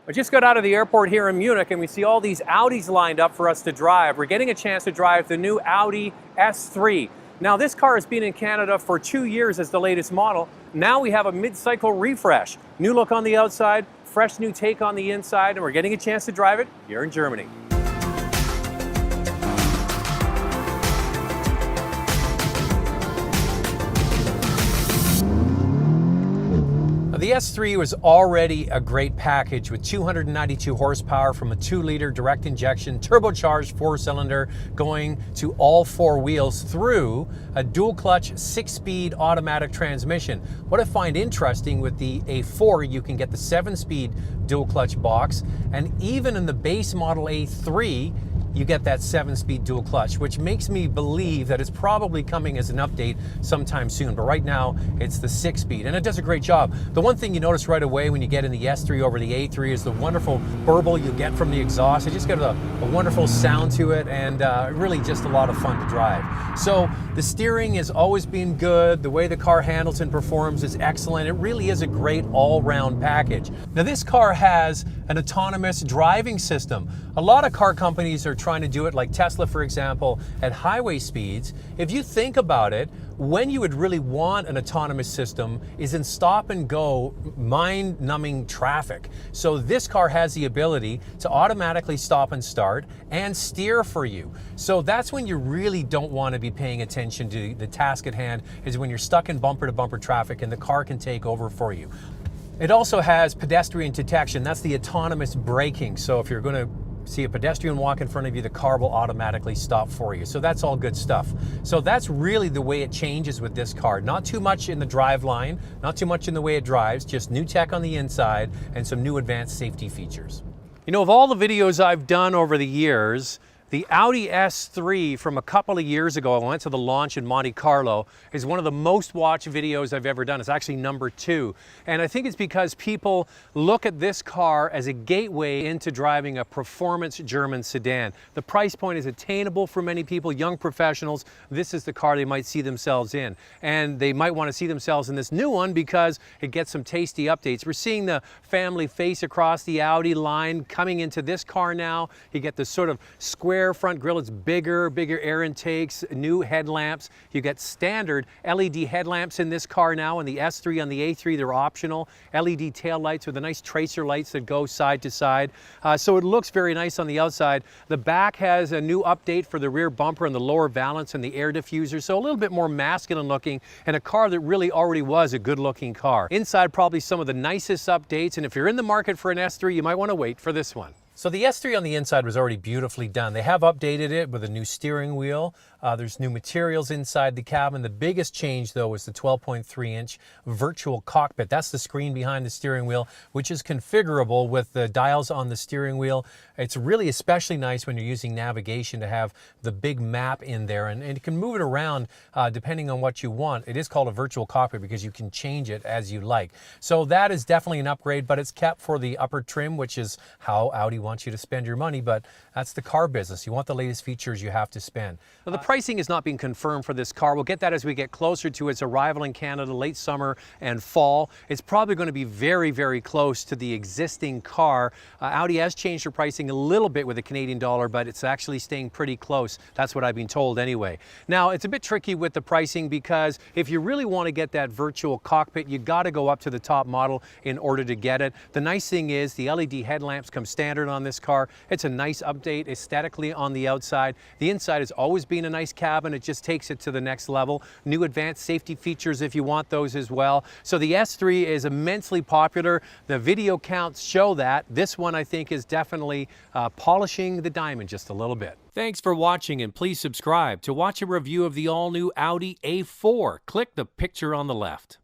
I just got out of the airport here in Munich and we see all these Audis lined up for us to drive. We're getting a chance to drive the new Audi S3. Now this car has been in Canada for 2 years as the latest model. Now we have a mid-cycle refresh. New look on the outside, fresh new take on the inside, and we're getting a chance to drive it here in Germany. The S3 was already a great package with 292 horsepower from a 2-liter direct injection turbocharged 4-cylinder going to all 4 wheels through a dual clutch 6-speed automatic transmission. What I find interesting with the A4, you can get the 7-speed dual clutch box, and even in the base model A3 you get that 7-speed dual clutch, which makes me believe that it's probably coming as an update sometime soon. But right now, it's the 6-speed, and it does a great job. The one thing you notice right away when you get in the S3 over the A3 is the wonderful burble you get from the exhaust. It just gives a wonderful sound to it, and really just a lot of fun to drive. So the steering has always been good. The way the car handles and performs is excellent. It really is a great all-round package. Now this car has an autonomous driving system. A lot of car companies are trying to do it, like Tesla, for example, at highway speeds. If you think about it, when you would really want an autonomous system is in stop and go, mind-numbing traffic. So this car has the ability to automatically stop and start and steer for you. So that's when you really don't want to be paying attention to the task at hand, is when you're stuck in bumper-to-bumper traffic and the car can take over for you. It also has pedestrian detection. That's the autonomous braking. So if you're going to see a pedestrian walk in front of you, the car will automatically stop for you. So that's all good stuff. So that's really the way it changes with this car. Not too much in the drive line, not too much in the way it drives, just new tech on the inside and some new advanced safety features. You know, of all the videos I've done over the years, the Audi S3 from a couple of years ago, I went to the launch in Monte Carlo, is one of the most watched videos I've ever done. It's actually number 2. And I think it's because people look at this car as a gateway into driving a performance German sedan. The price point is attainable for many people, young professionals. This is the car they might see themselves in. And they might want to see themselves in this new one because it gets some tasty updates. We're seeing the family face across the Audi line coming into this car now. You get this sort of square front grille. It's bigger air intakes, new headlamps. You get standard LED headlamps in this car now. In the S3, on the A3, they're optional. LED tail lights with the nice tracer lights that go side to side. So it looks very nice on the outside. The back has a new update for the rear bumper and the lower valance and the air diffuser. So a little bit more masculine looking, and a car that really already was a good looking car. Inside, probably some of the nicest updates. And if you're in the market for an S3, you might want to wait for this one. So the S3 on the inside was already beautifully done. They have updated it with a new steering wheel. There's new materials inside the cabin. The biggest change, though, is the 12.3-inch virtual cockpit. That's the screen behind the steering wheel, which is configurable with the dials on the steering wheel. It's really especially nice when you're using navigation to have the big map in there, and you can move it around depending on what you want. It is called a virtual cockpit because you can change it as you like. So that is definitely an upgrade, but it's kept for the upper trim, which is how Audi wants you to spend your money, but that's the car business. You want the latest features, you have to spend. Now, the pricing is not being confirmed for this car. We'll get that as we get closer to its arrival in Canada late summer and fall. It's probably going to be very, very close to the existing car. Audi has changed their pricing a little bit with the Canadian dollar, but it's actually staying pretty close. That's what I've been told anyway. Now, it's a bit tricky with the pricing because if you really want to get that virtual cockpit, you got to go up to the top model in order to get it. The nice thing is the LED headlamps come standard on this car. It's a nice update aesthetically on the outside. The inside has always been a nice cabin. It just takes it to the next level. New advanced safety features if you want those as well. So the S3 is immensely popular. The video counts show that. This one, I think, is definitely polishing the diamond just a little bit. Thanks for watching, and please subscribe to watch a review of the all-new Audi A4. Click the picture on the left.